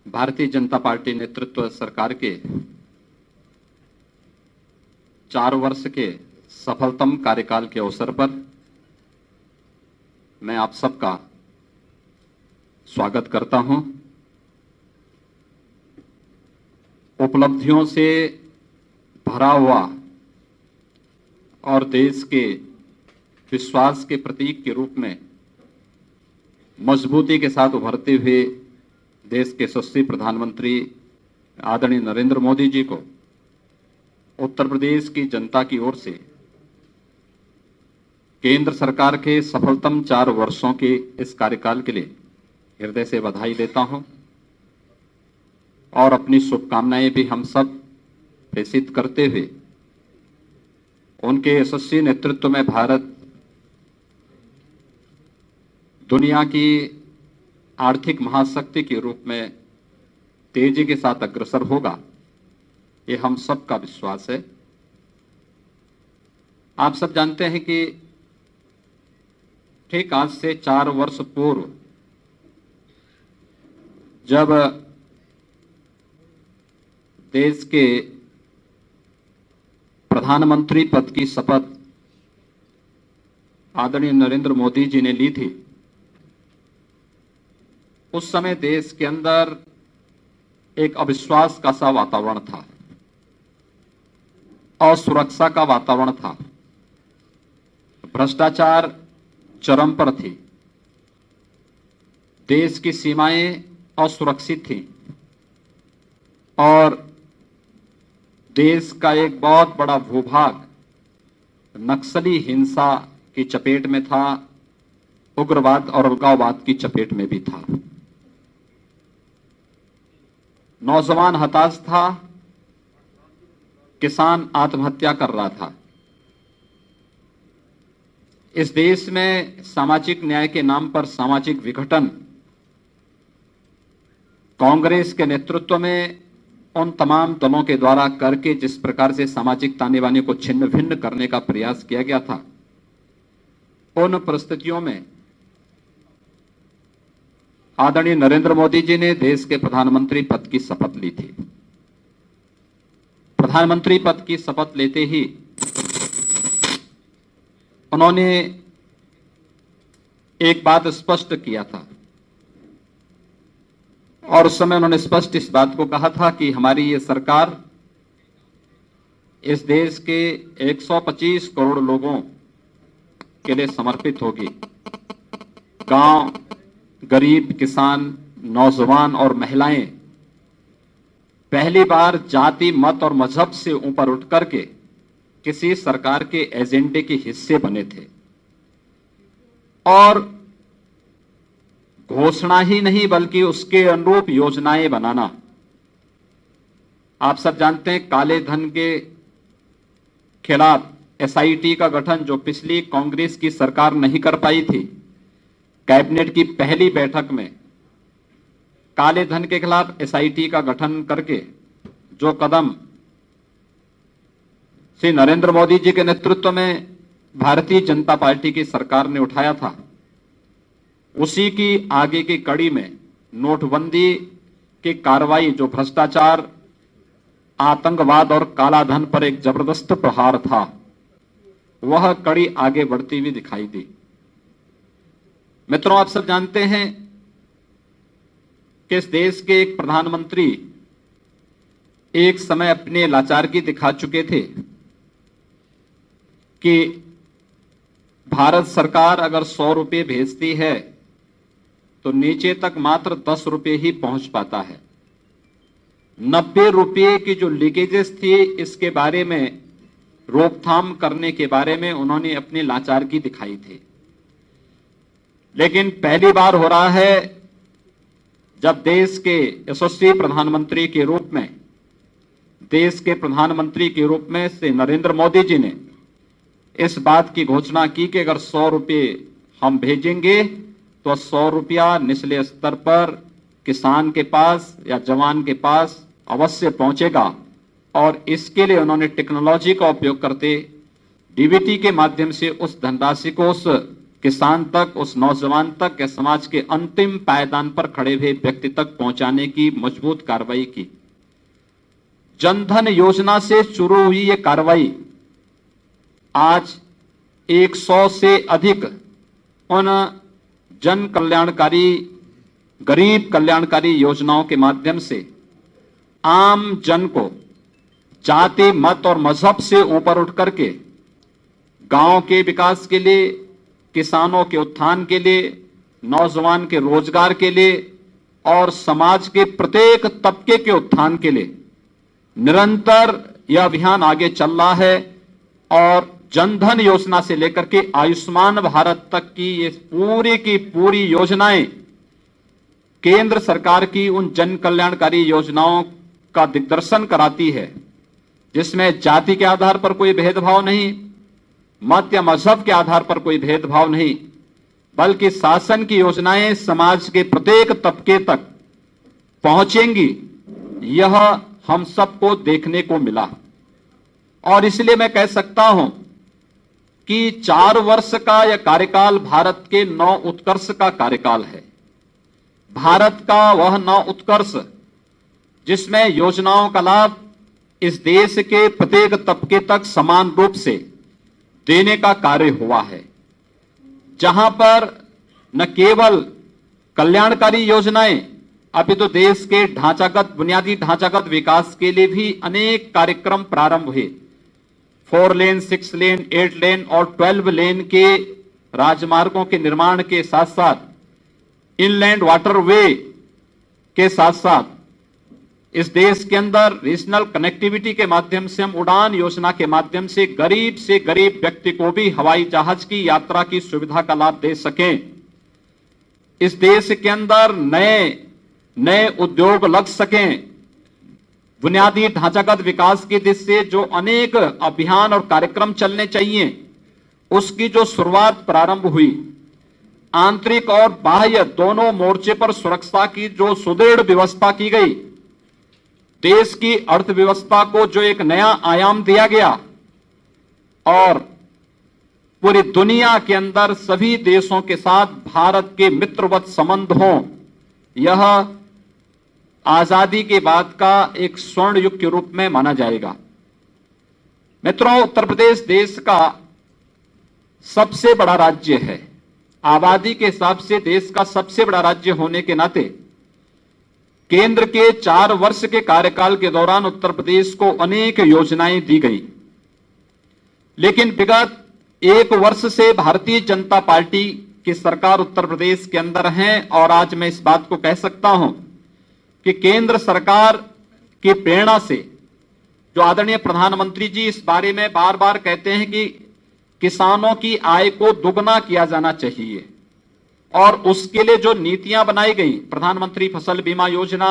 Bharatiya Janata party नेतृत्व सरकार के 4 वर्ष के सफलतम कार्यकाल के अवसर पर मैं आप सबका स्वागत करता हूं। उपलब्धियों से भरा हुआ और देश के विश्वास के प्रतीक के रूप में मजबूती के साथ उभरते हुए देश के यशस्वी प्रधानमंत्री आदरणीय नरेंद्र मोदी जी को उत्तर प्रदेश की जनता की ओर से केंद्र सरकार के सफलतम 4 वर्षों के इस कार्यकाल के लिए हृदय से बधाई देता हूं और अपनी शुभकामनाएं भी हम सब प्रेषित करते हुए उनके यशस्वी नेतृत्व में भारत दुनिया की आर्थिक महाशक्ति के रूप में तेजी के साथ अग्रसर होगा, ये हम सबका विश्वास है। आप सब जानते हैं कि ठीक आज से 4 वर्ष पूर्व जब देश के प्रधानमंत्री पद की शपथ आदरणीय नरेंद्र मोदी जी ने ली थी, उस समय देश के अंदर एक अविश्वास का सा वातावरण था, असुरक्षा का वातावरण था, भ्रष्टाचार चरम पर थी, देश की सीमाएं असुरक्षित थी और देश का एक बहुत बड़ा भूभाग नक्सली हिंसा की चपेट में था, उग्रवाद और अलगाववाद की चपेट में भी था। नौजवान हताश था, किसान आत्महत्या कर रहा था। इस देश में सामाजिक न्याय के नाम पर सामाजिक विघटन कांग्रेस के नेतृत्व में उन तमाम दलों के द्वारा करके जिस प्रकार से सामाजिक ताने बाने को छिन्न भिन्न करने का प्रयास किया गया था, उन परिस्थितियों में आदरणीय नरेंद्र मोदी जी ने देश के प्रधानमंत्री पद की शपथ ली थी। प्रधानमंत्री पद की शपथ लेते ही उन्होंने एक बात स्पष्ट किया था और उस समय उन्होंने स्पष्ट इस बात को कहा था कि हमारी ये सरकार इस देश के 125 करोड़ लोगों के लिए समर्पित होगी। गांव, गरीब, किसान, नौजवान और महिलाएं पहली बार जाति, मत और मजहब से ऊपर उठ करके किसी सरकार के एजेंडे के हिस्से बने थे और घोषणा ही नहीं बल्कि उसके अनुरूप योजनाएं बनाना। आप सब जानते हैं काले धन के खिलाफ एसआईटी का गठन जो पिछली कांग्रेस की सरकार नहीं कर पाई थी, कैबिनेट की पहली बैठक में काले धन के खिलाफ एसआईटी का गठन करके जो कदम श्री नरेंद्र मोदी जी के नेतृत्व में भारतीय जनता पार्टी की सरकार ने उठाया था, उसी की आगे की कड़ी में नोटबंदी की कार्रवाई जो भ्रष्टाचार, आतंकवाद और काला धन पर एक जबरदस्त प्रहार था, वह कड़ी आगे बढ़ती हुई दिखाई दी। मित्रों, आप सब जानते हैं कि इस देश के एक प्रधानमंत्री एक समय अपने लाचारगी दिखा चुके थे कि भारत सरकार अगर 100 रुपये भेजती है तो नीचे तक मात्र 10 रुपये ही पहुंच पाता है। 90 रुपये की जो लीकेजेस थी, इसके बारे में रोकथाम करने के बारे में उन्होंने अपनी लाचारगी दिखाई थी। लेकिन पहली बार हो रहा है जब देश के यशस्वी प्रधानमंत्री के रूप में, देश के प्रधानमंत्री के रूप में श्री नरेंद्र मोदी जी ने इस बात की घोषणा की कि अगर 100 रुपये हम भेजेंगे तो 100 रुपया निचले स्तर पर किसान के पास या जवान के पास अवश्य पहुंचेगा और इसके लिए उन्होंने टेक्नोलॉजी का उपयोग करते डीबीटी के माध्यम से उस धनराशि को उस किसान तक, उस नौजवान तक या समाज के अंतिम पायदान पर खड़े हुए व्यक्ति तक पहुंचाने की मजबूत कार्रवाई की। जनधन योजना से शुरू हुई ये कार्रवाई आज 100 से अधिक उन जन कल्याणकारी, गरीब कल्याणकारी योजनाओं के माध्यम से आम जन को जाति, मत और मजहब से ऊपर उठ करके गांव के विकास के लिए, किसानों के उत्थान के लिए, नौजवान के रोजगार के लिए और समाज के प्रत्येक तबके के उत्थान के लिए निरंतर यह अभियान आगे चल रहा है। और जनधन योजना से लेकर के आयुष्मान भारत तक की ये पूरी की पूरी योजनाएं केंद्र सरकार की उन जन कल्याणकारी योजनाओं का दिग्दर्शन कराती है, जिसमें जाति के आधार पर कोई भेदभाव नहीं, मत या मजहब के आधार पर कोई भेदभाव नहीं, बल्कि शासन की योजनाएं समाज के प्रत्येक तबके तक पहुंचेंगी, यह हम सबको देखने को मिला। और इसलिए मैं कह सकता हूं कि 4 वर्ष का यह कार्यकाल भारत के 9 उत्कर्ष का कार्यकाल है। भारत का वह 9 उत्कर्ष जिसमें योजनाओं का लाभ इस देश के प्रत्येक तबके तक समान रूप से देने का कार्य हुआ है, जहां पर न केवल कल्याणकारी योजनाएं, अभी तो देश के ढांचागत, बुनियादी ढांचागत विकास के लिए भी अनेक कार्यक्रम प्रारंभ हुए। 4 लेन, 6 लेन, 8 लेन और 12 लेन के राजमार्गों के निर्माण के साथ साथ इनलैंड वाटरवे के साथ साथ इस देश के अंदर रीजनल कनेक्टिविटी के माध्यम से हम उड़ान योजना के माध्यम से गरीब व्यक्ति को भी हवाई जहाज की यात्रा की सुविधा का लाभ दे सकें। इस देश के अंदर नए उद्योग लग सकें। बुनियादी ढांचागत विकास की दिशा से जो अनेक अभियान और कार्यक्रम चलने चाहिए, उसकी जो शुरुआत प्रारंभ हुई, आंतरिक और बाह्य दोनों मोर्चे पर सुरक्षा की जो सुदृढ़ व्यवस्था की गई, देश की अर्थव्यवस्था को जो एक नया आयाम दिया गया और पूरी दुनिया के अंदर सभी देशों के साथ भारत के मित्रवत संबंध हों, यह आजादी के बाद का एक स्वर्ण युग के रूप में माना जाएगा। मित्रों, उत्तर प्रदेश देश का सबसे बड़ा राज्य है। आबादी के हिसाब से देश का सबसे बड़ा राज्य होने के नाते केंद्र के 4 वर्ष के कार्यकाल के दौरान उत्तर प्रदेश को अनेक योजनाएं दी गई, लेकिन विगत 1 वर्ष से भारतीय जनता पार्टी की सरकार उत्तर प्रदेश के अंदर है। और आज मैं इस बात को कह सकता हूं कि केंद्र सरकार की प्रेरणा से जो आदरणीय प्रधानमंत्री जी इस बारे में बार बार कहते हैं कि किसानों की आय को दुगना किया जाना चाहिए, और उसके लिए जो नीतियां बनाई गई, प्रधानमंत्री फसल बीमा योजना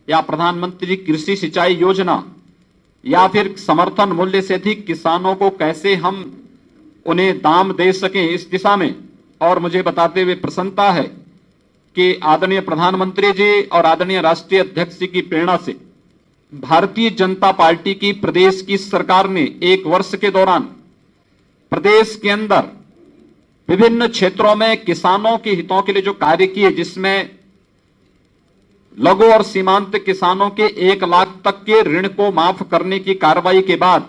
या प्रधानमंत्री कृषि सिंचाई योजना, या फिर समर्थन मूल्य से अधिक किसानों को कैसे हम उन्हें दाम दे सकें, इस दिशा में। और मुझे बताते हुए प्रसन्नता है कि आदरणीय प्रधानमंत्री जी और आदरणीय राष्ट्रीय अध्यक्ष जी की प्रेरणा से भारतीय जनता पार्टी की प्रदेश की सरकार ने 1 वर्ष के दौरान प्रदेश के अंदर विभिन्न क्षेत्रों में किसानों के हितों के लिए जो कार्य किए, जिसमें लघु और सीमांत किसानों के 1 लाख तक के ऋण को माफ करने की कार्रवाई के बाद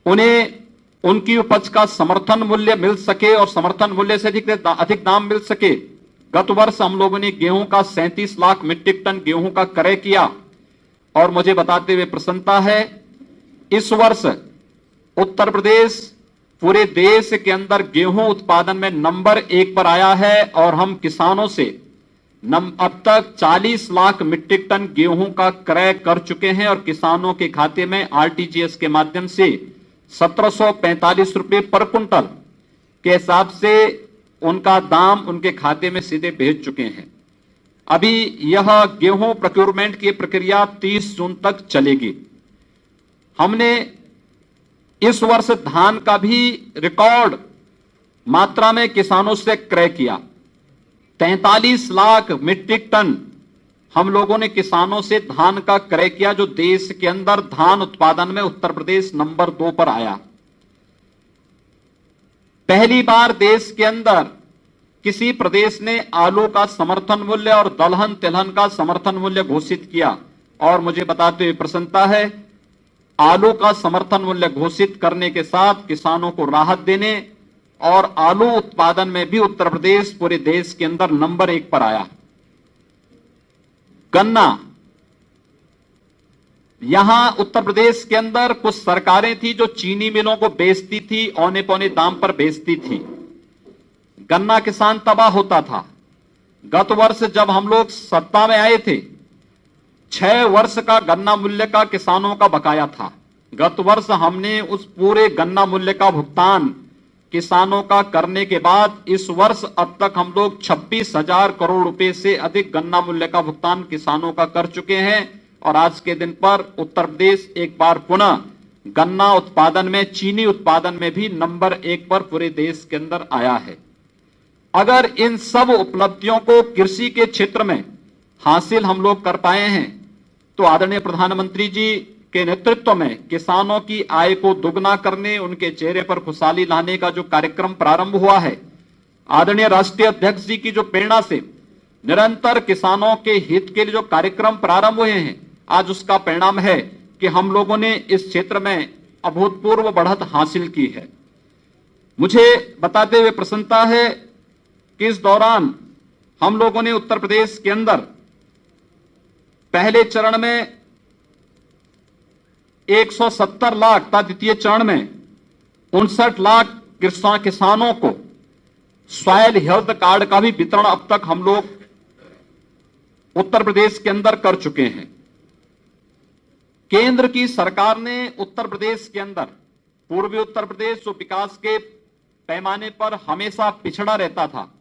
उन्हें उनकी उपज का समर्थन मूल्य मिल सके और समर्थन मूल्य से अधिक दाम मिल सके। गत वर्ष हम लोगों ने गेहूं का 37 लाख मीट्रिक टन गेहूं का क्रय किया, और मुझे बताते हुए प्रसन्नता है इस वर्ष उत्तर प्रदेश पूरे देश के अंदर गेहूं उत्पादन में नंबर 1 पर आया है। और हम किसानों से अब तक 40 लाख मीट्रिक टन गेहूं का क्रय कर चुके हैं, और किसानों के खाते में आरटीजीएस के माध्यम से 1745 रुपए पर कुंटल के हिसाब से उनका दाम उनके खाते में सीधे भेज चुके हैं। अभी यह गेहूं प्रोक्योरमेंट की प्रक्रिया 30 जून तक चलेगी। हमने इस वर्ष धान का भी रिकॉर्ड मात्रा में किसानों से क्रय किया। 43 लाख मीट्रिक टन हम लोगों ने किसानों से धान का क्रय किया, जो देश के अंदर धान उत्पादन में उत्तर प्रदेश नंबर 2 पर आया। पहली बार देश के अंदर किसी प्रदेश ने आलू का समर्थन मूल्य और दलहन तिलहन का समर्थन मूल्य घोषित किया, और मुझे बताते हुए प्रसन्नता है, आलू का समर्थन मूल्य घोषित करने के साथ किसानों को राहत देने और आलू उत्पादन में भी उत्तर प्रदेश पूरे देश के अंदर नंबर 1 पर आया। गन्ना, यहां उत्तर प्रदेश के अंदर कुछ सरकारें थी जो चीनी मिलों को बेचती थी, औने पौने दाम पर बेचती थी। गन्ना किसान तबाह होता था। गत वर्ष जब हम लोग सत्ता में आए थे, 6 वर्ष का गन्ना मूल्य का किसानों का बकाया था। गत वर्ष हमने उस पूरे गन्ना मूल्य का भुगतान किसानों का करने के बाद इस वर्ष अब तक हम लोग 26,000 करोड़ रुपए से अधिक गन्ना मूल्य का भुगतान किसानों का कर चुके हैं। और आज के दिन पर उत्तर प्रदेश एक बार पुनः गन्ना उत्पादन में, चीनी उत्पादन में भी नंबर 1 पर पूरे देश के अंदर आया है। अगर इन सब उपलब्धियों को कृषि के क्षेत्र में हासिल हम लोग कर पाए हैं, तो आदरणीय प्रधानमंत्री जी के नेतृत्व में किसानों की आय को दुगना करने, उनके चेहरे पर खुशहाली लाने का जो कार्यक्रम प्रारंभ हुआ है, आदरणीय राष्ट्रीय अध्यक्ष जी की जो प्रेरणा से निरंतर किसानों के हित के लिए जो कार्यक्रम प्रारंभ हुए हैं, आज उसका परिणाम है कि हम लोगों ने इस क्षेत्र में अभूतपूर्व बढ़त हासिल की है। मुझे बताते हुए प्रसन्नता है कि इस दौरान हम लोगों ने उत्तर प्रदेश के अंदर पहले चरण में 170 लाख तथा द्वितीय चरण में 59 लाख किसानों को सॉइल हेल्थ कार्ड का भी वितरण अब तक हम लोग उत्तर प्रदेश के अंदर कर चुके हैं। केंद्र की सरकार ने उत्तर प्रदेश के अंदर, पूर्वी उत्तर प्रदेश जो विकास के पैमाने पर हमेशा पिछड़ा रहता था,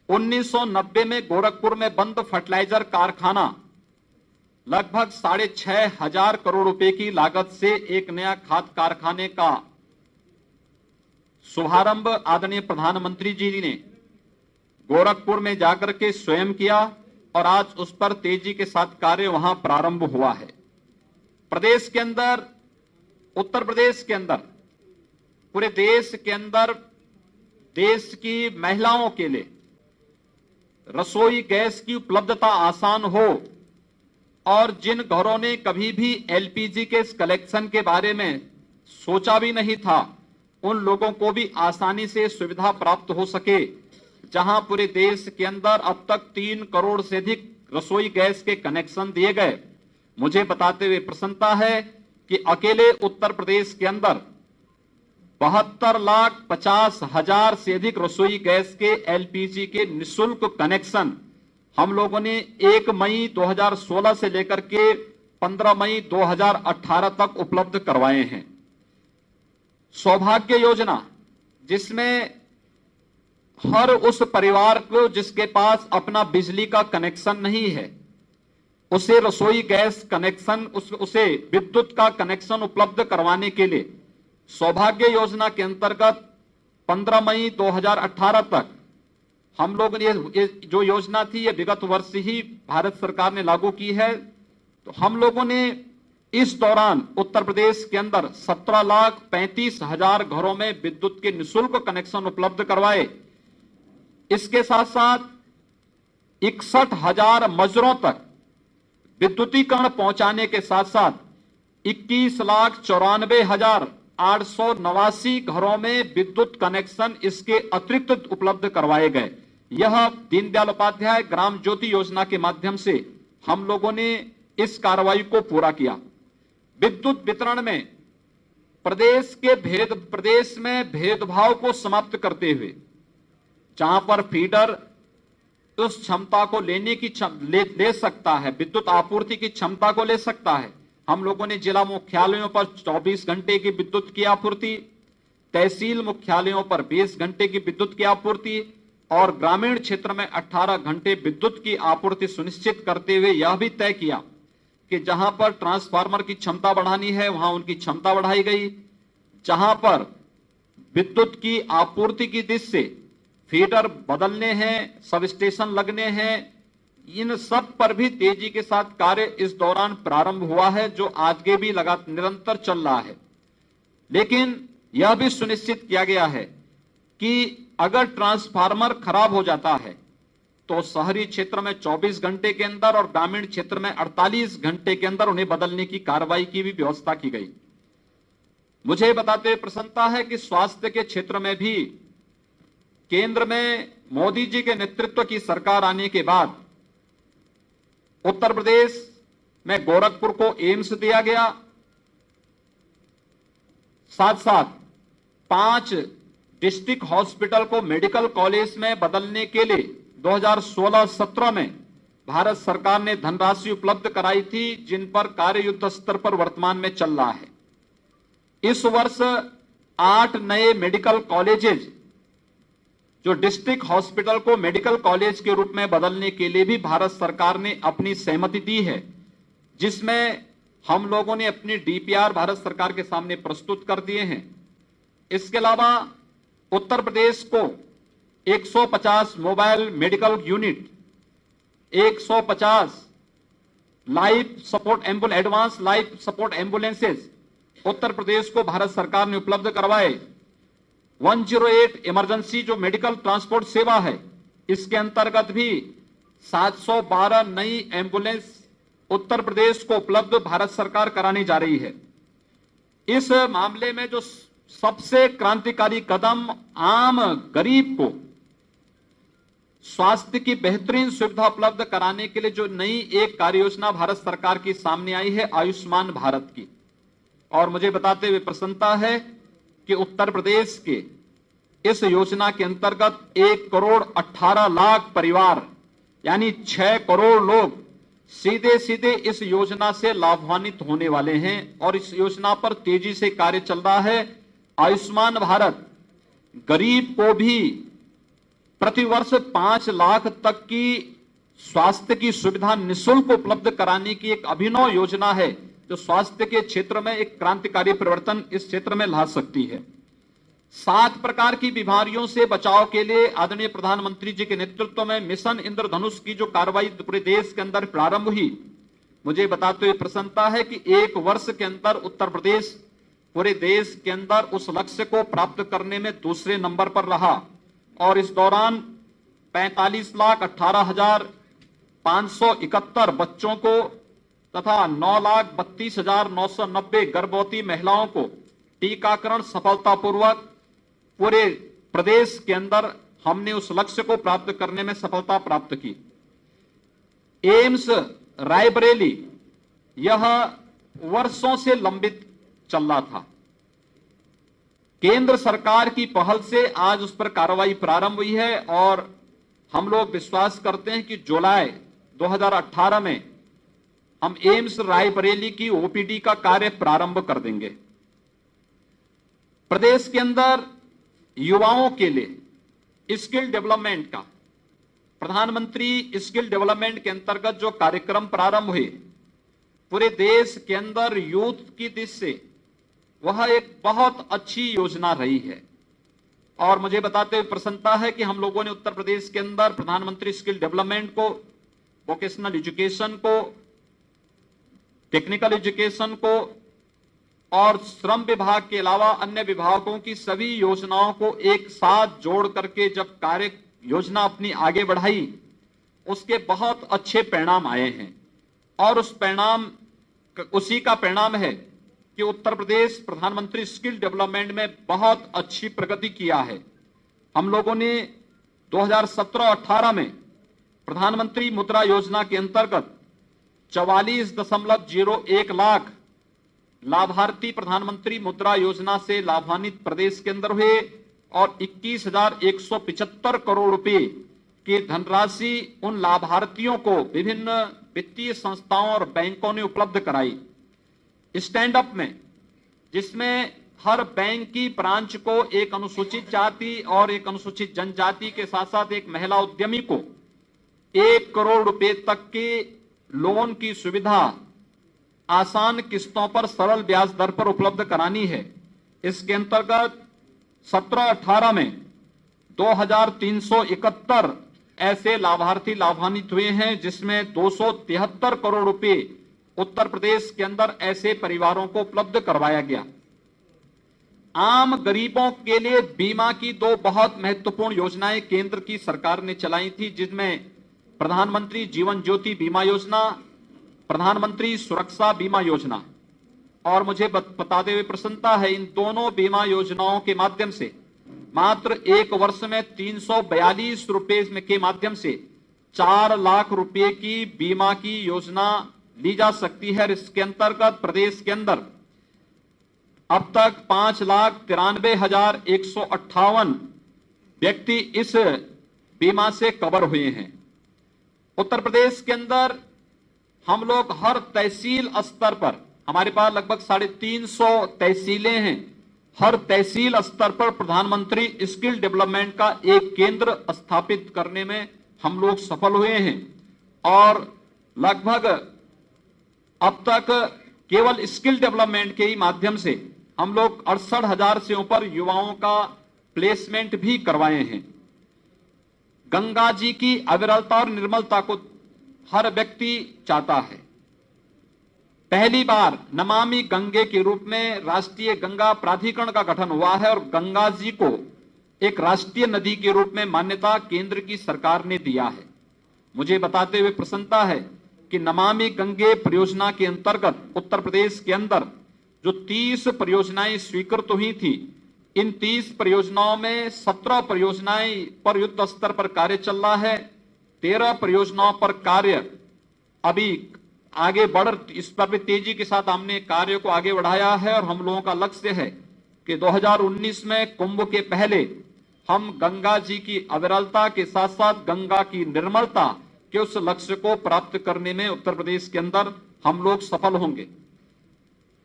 1990 में गोरखपुर में बंद फर्टिलाइजर कारखाना लगभग 6,500 करोड़ रुपए की लागत से एक नया खाद कारखाने का शुभारंभ आदरणीय प्रधानमंत्री जी ने गोरखपुर में जाकर के स्वयं किया, और आज उस पर तेजी के साथ कार्य वहां प्रारंभ हुआ है। प्रदेश के अंदर, उत्तर प्रदेश के अंदर, पूरे देश के अंदर देश की महिलाओं के लिए रसोई गैस की उपलब्धता आसान हो, और जिन घरों ने कभी भी एलपीजी के कलेक्शन के बारे में सोचा भी नहीं था, उन लोगों को भी आसानी से सुविधा प्राप्त हो सके। जहां पूरे देश के अंदर अब तक 3 करोड़ से अधिक रसोई गैस के कनेक्शन दिए गए। मुझे बताते हुए प्रसन्नता है कि अकेले उत्तर प्रदेश के अंदर 72,50,000 से अधिक रसोई गैस के एलपीजी के निःशुल्क कनेक्शन हम लोगों ने 1 मई 2016 से लेकर के 15 मई 2018 तक उपलब्ध करवाए हैं। सौभाग्य योजना, जिसमें हर उस परिवार को जिसके पास अपना बिजली का कनेक्शन नहीं है, उसे रसोई गैस कनेक्शन, उसे विद्युत का कनेक्शन उपलब्ध करवाने के लिए सौभाग्य योजना के अंतर्गत 15 मई 2018 तक हम लोग ने ये जो योजना थी, ये विगत वर्ष ही भारत सरकार ने लागू की है। तो हम लोगों ने इस दौरान उत्तर प्रदेश के अंदर 17,35,000 घरों में विद्युत के निःशुल्क कनेक्शन उपलब्ध करवाए। इसके साथ साथ 61,000 मजरों तक विद्युतीकरण पहुंचाने के साथ साथ 21,94,889 घरों में विद्युत कनेक्शन इसके अतिरिक्त उपलब्ध करवाए गए। यह दीनदयाल उपाध्याय ग्राम ज्योति योजना के माध्यम से हम लोगों ने इस कार्रवाई को पूरा किया। विद्युत वितरण में प्रदेश में भेदभाव को समाप्त करते हुए, जहां पर फीडर उस क्षमता को ले सकता है, विद्युत आपूर्ति की क्षमता को ले सकता है, हम लोगों ने जिला मुख्यालयों पर 24 घंटे की विद्युत की आपूर्ति, तहसील मुख्यालयों पर 20 घंटे की विद्युत की आपूर्ति और ग्रामीण क्षेत्र में 18 घंटे विद्युत की आपूर्ति सुनिश्चित करते हुए यह भी तय किया कि जहां पर ट्रांसफार्मर की क्षमता बढ़ानी है वहां उनकी क्षमता बढ़ाई गई। जहां पर विद्युत की आपूर्ति की दृष्टि से फीडर बदलने हैं, सब स्टेशन लगने हैं, इन सब पर भी तेजी के साथ कार्य इस दौरान प्रारंभ हुआ है, जो आगे भी लगातार निरंतर चल रहा है। लेकिन यह भी सुनिश्चित किया गया है कि अगर ट्रांसफार्मर खराब हो जाता है तो शहरी क्षेत्र में 24 घंटे के अंदर और ग्रामीण क्षेत्र में 48 घंटे के अंदर उन्हें बदलने की कार्रवाई की भी व्यवस्था की गई। मुझे बताते हुए प्रसन्नता है कि स्वास्थ्य के क्षेत्र में भी केंद्र में मोदी जी के नेतृत्व की सरकार आने के बाद उत्तर प्रदेश में गोरखपुर को एम्स दिया गया, साथ साथ 5 डिस्ट्रिक्ट हॉस्पिटल को मेडिकल कॉलेज में बदलने के लिए 2016-17 में भारत सरकार ने धनराशि उपलब्ध कराई थी, जिन पर कार्य युद्ध स्तर पर वर्तमान में चल रहा है। इस वर्ष 8 नए मेडिकल कॉलेजेज जो डिस्ट्रिक्ट हॉस्पिटल को मेडिकल कॉलेज के रूप में बदलने के लिए भी भारत सरकार ने अपनी सहमति दी है, जिसमें हम लोगों ने अपनी डीपीआर भारत सरकार के सामने प्रस्तुत कर दिए हैं। इसके अलावा उत्तर प्रदेश को 150 mobile medical unit, 150 life support ambulance, advance life support ambulances Uttar Pradesh को भारत सरकार ने उपलब्ध करवाए। 108 इमरजेंसी जो मेडिकल ट्रांसपोर्ट सेवा है, इसके अंतर्गत भी 712 नई एम्बुलेंस उत्तर प्रदेश को उपलब्ध भारत सरकार कराने जा रही है। इस मामले में जो सबसे क्रांतिकारी कदम आम गरीब को स्वास्थ्य की बेहतरीन सुविधा उपलब्ध कराने के लिए जो नई एक कार्य योजना भारत सरकार की सामने आई है, आयुष्मान भारत की। और मुझे बताते हुए प्रसन्नता है कि उत्तर प्रदेश के इस योजना के अंतर्गत 1,18,00,000 परिवार यानी 6 करोड़ लोग सीधे सीधे इस योजना से लाभान्वित होने वाले हैं और इस योजना पर तेजी से कार्य चल रहा है। आयुष्मान भारत गरीब को भी प्रतिवर्ष 5 लाख तक की स्वास्थ्य की सुविधा निःशुल्क उपलब्ध कराने की एक अभिनव योजना है, जो स्वास्थ्य के क्षेत्र में एक क्रांतिकारी परिवर्तन इस क्षेत्र में ला सकती है। 7 प्रकार की बीमारियों से बचाव के लिए आदरणीय प्रधानमंत्री जी के नेतृत्व में मिशन इंद्रधनुष की जो कार्रवाई पूरे देश के अंदर प्रारंभ हुई, मुझे बताते हुए प्रसन्नता है कि 1 वर्ष के अंदर उत्तर प्रदेश पूरे देश के अंदर उस लक्ष्य को प्राप्त करने में दूसरे नंबर पर रहा और इस दौरान 45,18,571 बच्चों को तथा 9,32,990 गर्भवती महिलाओं को टीकाकरण सफलतापूर्वक पूरे प्रदेश के अंदर हमने उस लक्ष्य को प्राप्त करने में सफलता प्राप्त की। एम्स रायबरेली यह वर्षों से लंबित चल रहा था। केंद्र सरकार की पहल से आज उस पर कार्रवाई प्रारंभ हुई है और हम लोग विश्वास करते हैं कि जुलाई 2018 में हम एम्स रायबरेली की ओपीडी का कार्य प्रारंभ कर देंगे। प्रदेश के अंदर युवाओं के लिए स्किल डेवलपमेंट का प्रधानमंत्री स्किल डेवलपमेंट के अंतर्गत जो कार्यक्रम प्रारंभ हुए पूरे देश के अंदर यूथ की दृष्टि से वह एक बहुत अच्छी योजना रही है और मुझे बताते हुए प्रसन्नता है कि हम लोगों ने उत्तर प्रदेश के अंदर प्रधानमंत्री स्किल डेवलपमेंट को, वोकेशनल एजुकेशन को, टेक्निकल एजुकेशन को और श्रम विभाग के अलावा अन्य विभागों की सभी योजनाओं को एक साथ जोड़ करके जब कार्य योजना अपनी आगे बढ़ाई, उसके बहुत अच्छे परिणाम आए हैं और उसी का परिणाम है कि उत्तर प्रदेश प्रधानमंत्री स्किल डेवलपमेंट में बहुत अच्छी प्रगति किया है। हम लोगों ने 2017-18 में प्रधानमंत्री मुद्रा योजना के अंतर्गत 44.01 लाख लाभार्थी प्रधानमंत्री मुद्रा योजना से लाभान्वित प्रदेश के अंदर हुए और 21,175 करोड़ रुपए की धनराशि उन लाभार्थियों को विभिन्न वित्तीय संस्थाओं और बैंकों ने उपलब्ध कराई। स्टैंड अप में, जिसमें हर बैंक की ब्रांच को एक अनुसूचित जाति और एक अनुसूचित जनजाति के साथ साथ एक महिला उद्यमी को 1 करोड़ रुपए तक की लोन की सुविधा आसान किस्तों पर सरल ब्याज दर पर उपलब्ध करानी है। इसके अंतर्गत 17-18 में 2,371 ऐसे लाभार्थी लाभान्वित हुए हैं, जिसमें 273 करोड़ रुपए उत्तर प्रदेश के अंदर ऐसे परिवारों को उपलब्ध करवाया गया। आम गरीबों के लिए बीमा की दो बहुत महत्वपूर्ण योजनाएं केंद्र की सरकार ने चलाई थी, जिसमें प्रधानमंत्री जीवन ज्योति बीमा योजना, प्रधानमंत्री सुरक्षा बीमा योजना। और मुझे बताते हुए प्रसन्नता है, इन दोनों बीमा योजनाओं के माध्यम से मात्र एक वर्ष में 342 रुपए के माध्यम से 4 लाख रुपए की बीमा की योजना ली जा सकती है। इसके अंतर्गत प्रदेश के अंदर अब तक 5,93,158 व्यक्ति इस बीमा से कवर हुए हैं। उत्तर प्रदेश के अंदर हम लोग हर तहसील स्तर पर, हमारे पास लगभग 350 तहसीलें हैं, हर तहसील स्तर पर प्रधानमंत्री स्किल डेवलपमेंट का एक केंद्र स्थापित करने में हम लोग सफल हुए हैं। और लगभग अब तक केवल स्किल डेवलपमेंट के ही माध्यम से हम लोग 68,000 से ऊपर युवाओं का प्लेसमेंट भी करवाए हैं। गंगा जी की अविरलता और निर्मलता को हर व्यक्ति चाहता है। पहली बार नमामि गंगे के रूप में राष्ट्रीय गंगा प्राधिकरण का गठन हुआ है और गंगा जी को एक राष्ट्रीय नदी के रूप में मान्यता केंद्र की सरकार ने दिया है। मुझे बताते हुए प्रसन्नता है कि नमामि गंगे परियोजना के अंतर्गत उत्तर प्रदेश के अंदर जो 30 परियोजनाएं स्वीकृत हुई थी, इन 30 परियोजनाओं में 17 परियोजनाएं पर युद्ध स्तर पर कार्य चल रहा है, 13 परियोजनाओं पर कार्य अभी आगे बढ़, इस पर भी तेजी के साथ हमने कार्य को आगे बढ़ाया है। और हम लोगों का लक्ष्य है कि 2019 में कुंभ के पहले हम गंगा जी की अविरलता के साथ साथ गंगा की निर्मलता के उस लक्ष्य को प्राप्त करने में उत्तर प्रदेश के अंदर हम लोग सफल होंगे।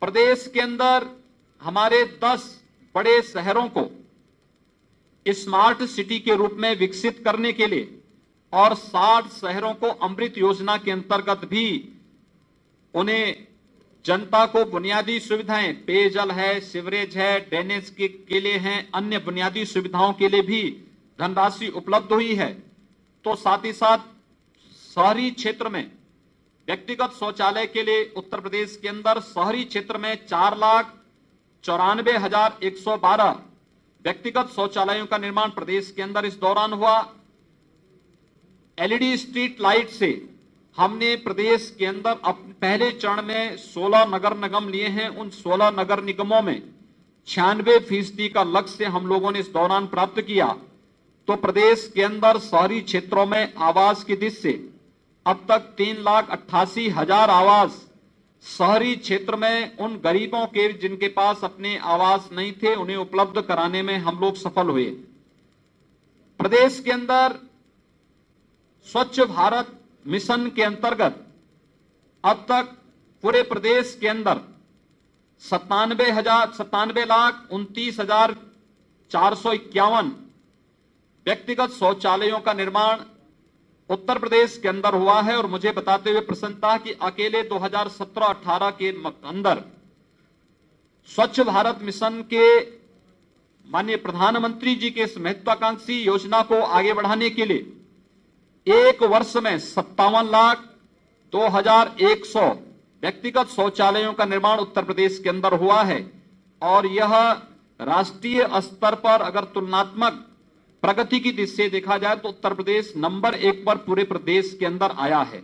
प्रदेश के अंदर हमारे 10 बड़े शहरों को स्मार्ट सिटी के रूप में विकसित करने के लिए और 60 शहरों को अमृत योजना के अंतर्गत भी उन्हें जनता को बुनियादी सुविधाएं, पेयजल है, सीवरेज है, ड्रेनेज के लिए हैं, अन्य बुनियादी सुविधाओं के लिए भी धनराशि उपलब्ध हुई है। तो साथ ही साथ शहरी क्षेत्र में व्यक्तिगत शौचालय के लिए उत्तर प्रदेश के अंदर शहरी क्षेत्र में 4,94,112 व्यक्तिगत शौचालयों का निर्माण प्रदेश के अंदर इस दौरान हुआ। एलईडी स्ट्रीट लाइट से हमने प्रदेश के अंदर पहले चरण में 16 नगर निगम लिए हैं। उन 16 नगर निगमों में 96% का लक्ष्य हम लोगों ने इस दौरान प्राप्त किया। तो प्रदेश के अंदर शहरी क्षेत्रों में आवास की दृष्टि से अब तक 3,88,000 आवास शहरी क्षेत्र में उन गरीबों के जिनके पास अपने आवास नहीं थे उन्हें उपलब्ध कराने में हम लोग सफल हुए। प्रदेश के अंदर स्वच्छ भारत मिशन के अंतर्गत अब तक पूरे प्रदेश के अंदर 97,29,451 व्यक्तिगत शौचालयों का निर्माण उत्तर प्रदेश के अंदर हुआ है। और मुझे बताते हुए प्रसन्नता कि अकेले 2017-18 के अंदर स्वच्छ भारत मिशन के माननीय प्रधानमंत्री जी के इस महत्वाकांक्षी योजना को आगे बढ़ाने के लिए एक वर्ष में 57,02,100 व्यक्तिगत शौचालयों का निर्माण उत्तर प्रदेश के अंदर हुआ है। और यह राष्ट्रीय स्तर पर अगर तुलनात्मक प्रगति की दृष्टि से देखा जाए तो उत्तर प्रदेश नंबर 1 पर पूरे प्रदेश के अंदर आया है।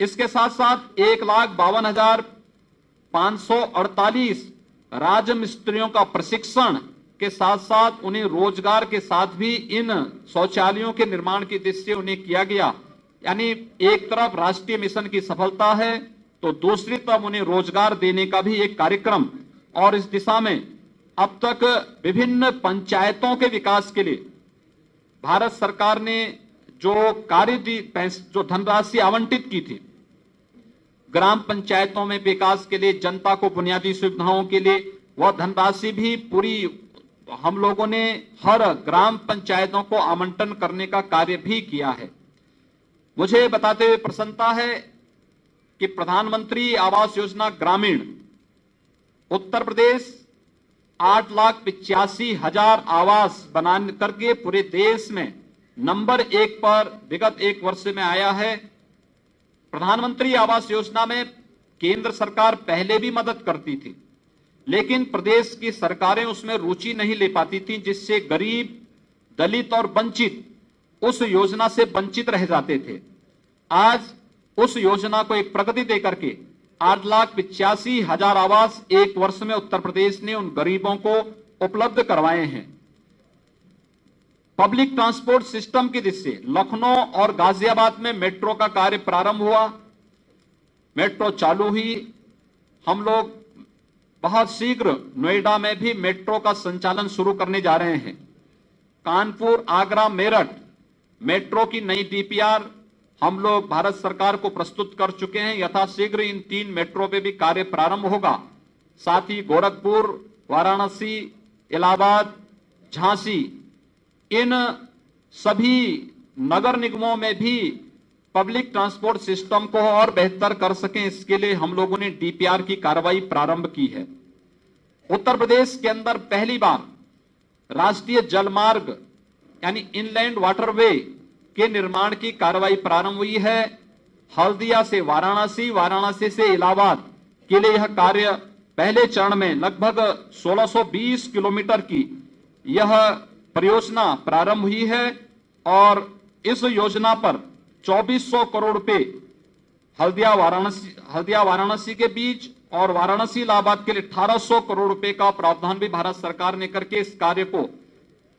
इसके साथ साथ 1,52,548 राजमिस्त्रियों का प्रशिक्षण के साथ साथ उन्हें रोजगार के साथ भी इन शौचालयों के निर्माण की दृष्टि से उन्हें किया गया। यानी एक तरफ राष्ट्रीय मिशन की सफलता है तो दूसरी तरफ उन्हें रोजगार देने का भी एक कार्यक्रम। और इस दिशा में अब तक विभिन्न पंचायतों के विकास के लिए भारत सरकार ने जो जो धनराशि आवंटित की थी, ग्राम पंचायतों में विकास के लिए, जनता को बुनियादी सुविधाओं के लिए, वह धनराशि भी पूरी हम लोगों ने हर ग्राम पंचायतों को आवंटन करने का कार्य भी किया है। मुझे बताते हुए प्रसन्नता है कि प्रधानमंत्री आवास योजना ग्रामीण उत्तर प्रदेश 8,85,000 आवास बनाने करके पूरे देश में नंबर 1 पर विगत एक वर्ष में आया है। प्रधानमंत्री आवास योजना में केंद्र सरकार पहले भी मदद करती थी, लेकिन प्रदेश की सरकारें उसमें रुचि नहीं ले पाती थी, जिससे गरीब, दलित और वंचित उस योजना से वंचित रह जाते थे। आज उस योजना को एक प्रगति देकर के 8,85,000 आवास एक वर्ष में उत्तर प्रदेश ने उन गरीबों को उपलब्ध करवाए हैं। पब्लिक ट्रांसपोर्ट सिस्टम की दृष्टि से लखनऊ और गाजियाबाद में मेट्रो का कार्य प्रारंभ हुआ, मेट्रो चालू हुई। हम लोग बहुत शीघ्र नोएडा में भी मेट्रो का संचालन शुरू करने जा रहे हैं। कानपुर, आगरा, मेरठ मेट्रो की नई डीपीआर हम लोग भारत सरकार को प्रस्तुत कर चुके हैं। यथाशीघ्र इन 3 मेट्रो पे भी कार्य प्रारंभ होगा। साथ ही गोरखपुर, वाराणसी, इलाहाबाद, झांसी, इन सभी नगर निगमों में भी पब्लिक ट्रांसपोर्ट सिस्टम को और बेहतर कर सकें, इसके लिए हम लोगों ने डीपीआर की कार्रवाई प्रारंभ की है। उत्तर प्रदेश के अंदर पहली बार राष्ट्रीय जलमार्ग यानी इनलैंड वाटरवे के निर्माण की कार्रवाई प्रारंभ हुई है। हल्दिया से वाराणसी, वाराणसी से इलाहाबाद के लिए यह कार्य पहले चरण में लगभग 1620 किलोमीटर की यह परियोजना प्रारंभ हुई है और इस योजना पर 2400 करोड़ रुपए हल्दिया वाराणसी के बीच और वाराणसी इलाहाबाद के लिए 1800 करोड़ रुपए का प्रावधान भी भारत सरकार ने करके इस कार्य को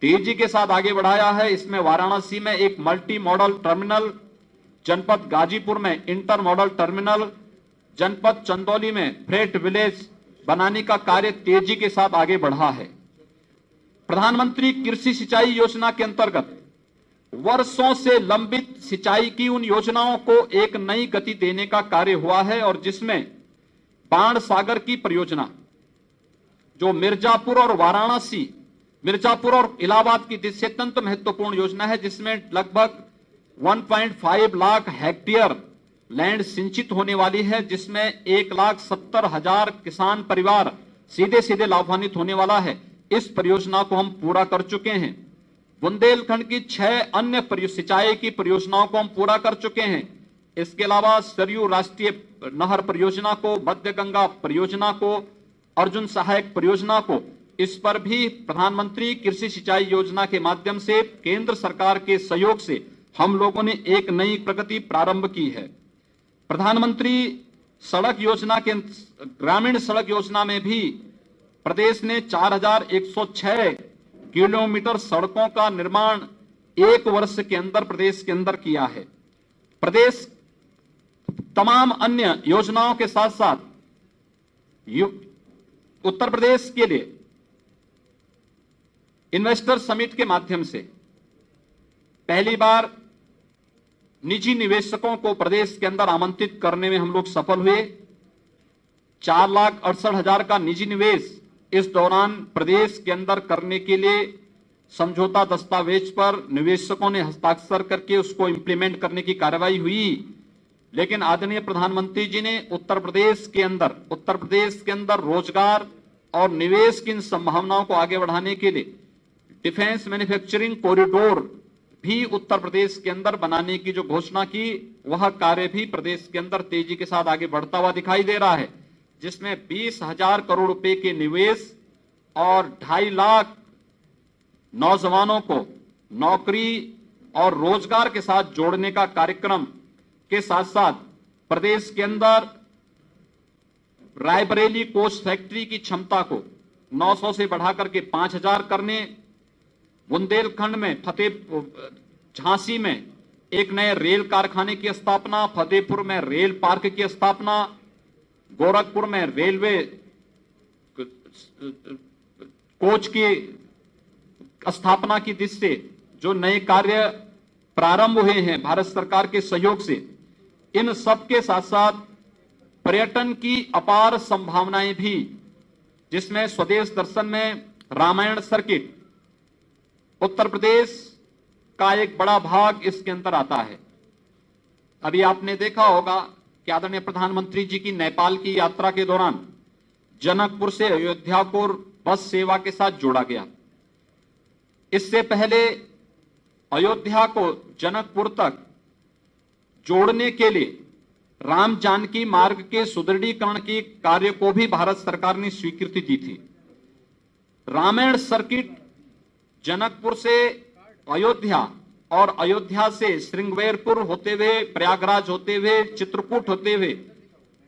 तेजी के साथ आगे बढ़ाया है। इसमें वाराणसी में एक मल्टी मॉडल टर्मिनल, जनपद गाजीपुर में इंटर मॉडल टर्मिनल, जनपद चंदौली में फ्रेट विलेज बनाने का कार्य तेजी के साथ आगे बढ़ा है। प्रधानमंत्री कृषि सिंचाई योजना के अंतर्गत वर्षों से लंबित सिंचाई की उन योजनाओं को एक नई गति देने का कार्य हुआ है और जिसमें बाण सागर की परियोजना जो मिर्जापुर और इलाहाबाद की दृष्टि से अत्यंत महत्वपूर्ण योजना है, जिसमें लगभग 1.5 लाख हेक्टेयर लैंड सिंचित होने वाली है, जिसमें 1,70,000 किसान परिवार सीधे सीधे लाभान्वित होने वाला है। इस परियोजना को हम पूरा कर चुके हैं। बुंदेलखंड की 6 अन्य सिंचाई की परियोजनाओं को हम पूरा कर चुके हैं। इसके अलावा सरयू राष्ट्रीय नहर परियोजना को, मध्य गंगा परियोजना को, अर्जुन सहायक परियोजना को, इस पर भी प्रधानमंत्री कृषि सिंचाई योजना के माध्यम से केंद्र सरकार के सहयोग से हम लोगों ने एक नई प्रगति प्रारंभ की है। प्रधानमंत्री सड़क योजना के ग्रामीण सड़क योजना में भी प्रदेश ने 4106 किलोमीटर सड़कों का निर्माण एक वर्ष के अंदर प्रदेश के अंदर किया है। प्रदेश तमाम अन्य योजनाओं के साथ साथ उत्तर प्रदेश के लिए इन्वेस्टर समिट के माध्यम से पहली बार निजी निवेशकों को प्रदेश के अंदर आमंत्रित करने में हम लोग सफल हुए। 4,68,000 का निजी निवेश इस दौरान प्रदेश के अंदर करने के लिए समझौता दस्तावेज पर निवेशकों ने हस्ताक्षर करके उसको इंप्लीमेंट करने की कार्रवाई हुई। लेकिन आदरणीय प्रधानमंत्री जी ने उत्तर प्रदेश के अंदर रोजगार और निवेश की इन संभावनाओं को आगे बढ़ाने के लिए डिफेंस मैन्युफैक्चरिंग कॉरिडोर भी उत्तर प्रदेश के अंदर बनाने की जो घोषणा की, वह कार्य भी प्रदेश के अंदर तेजी के साथ आगे बढ़ता हुआ दिखाई दे रहा है, जिसमें 20,000 करोड़ रुपए के निवेश और 2.5 लाख नौजवानों को नौकरी और रोजगार के साथ जोड़ने का कार्यक्रम के साथ साथ प्रदेश के अंदर रायबरेली कोच फैक्ट्री की क्षमता को 900 से बढ़ाकर के 5,000 करने, बुंदेलखंड में झांसी में एक नए रेल कारखाने की स्थापना, फतेहपुर में रेल पार्क की स्थापना, गोरखपुर में रेलवे कोच की स्थापना की दृष्टि से जो नए कार्य प्रारंभ हुए हैं भारत सरकार के सहयोग से, इन सब के साथ साथ पर्यटन की अपार संभावनाएं भी, जिसमें स्वदेश दर्शन में रामायण सर्किट उत्तर प्रदेश का एक बड़ा भाग इसके अंदर आता है। अभी आपने देखा होगा कि आदरणीय प्रधानमंत्री जी की नेपाल की यात्रा के दौरान जनकपुर से अयोध्या को बस सेवा के साथ जोड़ा गया। इससे पहले अयोध्या को जनकपुर तक जोड़ने के लिए राम जानकी मार्ग के सुदृढ़ीकरण के कार्य को भी भारत सरकार ने स्वीकृति दी थी। रामायण सर्किट जनकपुर से अयोध्या और अयोध्या से श्रृंगेरपुर होते हुए, प्रयागराज होते हुए, चित्रकूट होते हुए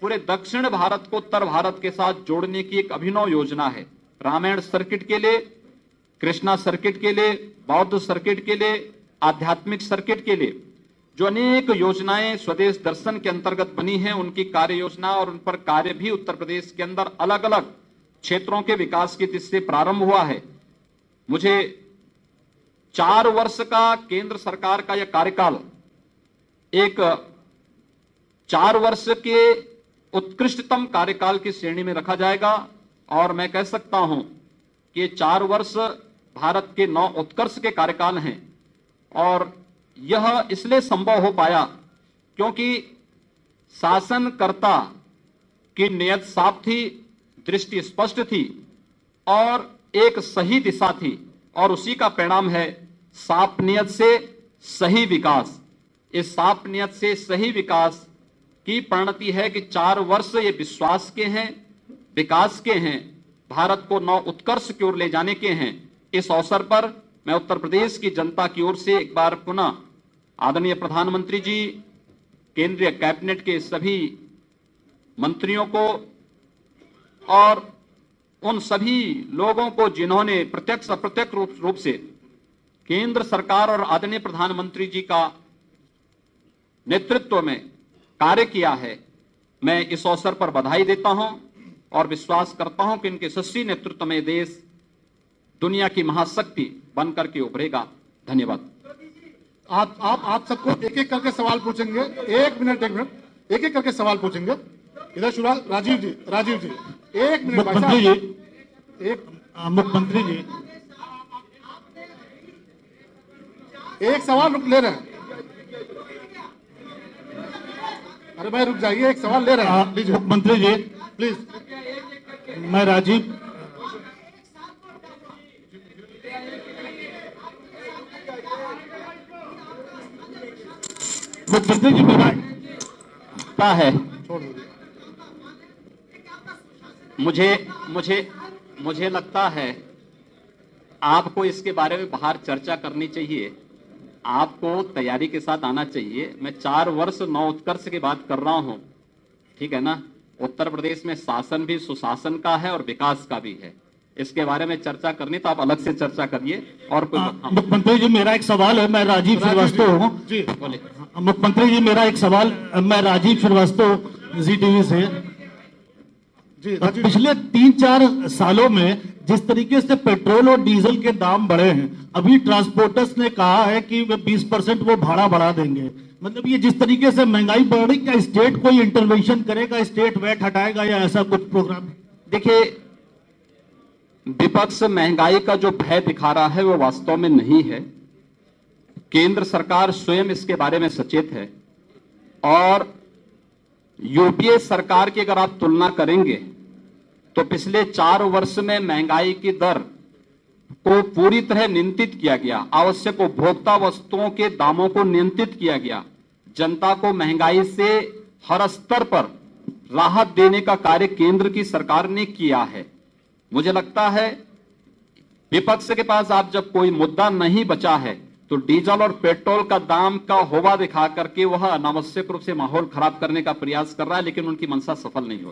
पूरे दक्षिण भारत को उत्तर भारत के साथ जोड़ने की एक अभिनव योजना है। रामायण सर्किट के लिए, कृष्णा सर्किट के लिए, बौद्ध सर्किट के लिए, आध्यात्मिक सर्किट के लिए जो अनेक योजनाएं स्वदेश दर्शन के अंतर्गत बनी हैं, उनकी कार्य योजना और उन पर कार्य भी उत्तर प्रदेश के अंदर अलग अलग क्षेत्रों के विकास की दिशा से प्रारंभ हुआ है। मुझे 4 वर्ष का केंद्र सरकार का यह कार्यकाल एक 4 वर्ष के उत्कृष्टतम कार्यकाल की श्रेणी में रखा जाएगा और मैं कह सकता हूं कि 4 वर्ष भारत के 9 उत्कर्ष के कार्यकाल हैं और यह इसलिए संभव हो पाया क्योंकि शासनकर्ता की नियत साफ थी, दृष्टि स्पष्ट थी और एक सही दिशा थी और उसी का परिणाम है साफ नियत से सही विकास। इस साफ नियत से सही विकास की परिणति है कि 4 वर्ष ये विश्वास के हैं, विकास के हैं, भारत को 9 उत्कर्ष की ओर ले जाने के हैं। इस अवसर पर मैं उत्तर प्रदेश की जनता की ओर से एक बार पुनः आदरणीय प्रधानमंत्री जी, केंद्रीय कैबिनेट के सभी मंत्रियों को और उन सभी लोगों को जिन्होंने प्रत्यक्ष अप्रत्यक्ष रूप से केंद्र सरकार और आदरणीय प्रधानमंत्री जी का नेतृत्व में कार्य किया है, मैं इस अवसर पर बधाई देता हूं और विश्वास करता हूं कि इनके यशस्वी नेतृत्व में देश दुनिया की महाशक्ति बनकर के उभरेगा। धन्यवाद। आप सबको एक एक करके सवाल पूछेंगे। एक मिनट एक एक करके सवाल पूछेंगे। इधर शुरुआत राजीव जी 1 मिनट। मुख्यमंत्री जी, मुख्यमंत्री जी एक सवाल ले रहे हैं। अरे भाई रुक जाइए, एक सवाल ले रहे हैं। लीजिए मुख्यमंत्री जी प्लीज। मैं राजीव मुख्यमंत्री जी मेरा है छोड़ दीजिए। मुझे लगता है आपको इसके बारे में बाहर चर्चा करनी चाहिए, आपको तैयारी के साथ आना चाहिए। मैं 4 वर्ष 9 उत्कर्ष की बात कर रहा हूं, ठीक है ना। उत्तर प्रदेश में शासन भी सुशासन का है और विकास का भी है। इसके बारे में चर्चा करनी तो आप अलग से चर्चा करिए। और मुख्यमंत्री जी मेरा एक सवाल है, मैं राजीव श्रीवास्तव हूँ जी बोले। मुख्यमंत्री जी मेरा एक सवाल, मैं राजीव श्रीवास्तव जी टीवी से जी राजीव। पिछले 3-4 सालों में जिस तरीके से पेट्रोल और डीजल के दाम बढ़े हैं, अभी ट्रांसपोर्टर्स ने कहा है कि 20% वो भाड़ा बढ़ा देंगे। मतलब ये जिस तरीके से महंगाई बढ़ रही, क्या स्टेट कोई इंटरवेंशन करेगा, स्टेट वैट हटाएगा या ऐसा कुछ प्रोग्राम? देखिए, विपक्ष महंगाई का जो भय दिखा रहा है वो वास्तव में नहीं है। केंद्र सरकार स्वयं इसके बारे में सचेत है और यूपीए सरकार की अगर आप तुलना करेंगे तो पिछले 4 वर्ष में महंगाई की दर को पूरी तरह नियंत्रित किया गया। आवश्यक उपभोक्ता वस्तुओं के दामों को नियंत्रित किया गया। जनता को महंगाई से हर स्तर पर राहत देने का कार्य केंद्र की सरकार ने किया है। मुझे लगता है विपक्ष के पास आप जब कोई मुद्दा नहीं बचा है तो डीजल और पेट्रोल का दाम का होवा दिखा करके वह अनावश्यक रूप से माहौल खराब करने का प्रयास कर रहा है, लेकिन उनकी मंशा सफल नहीं हो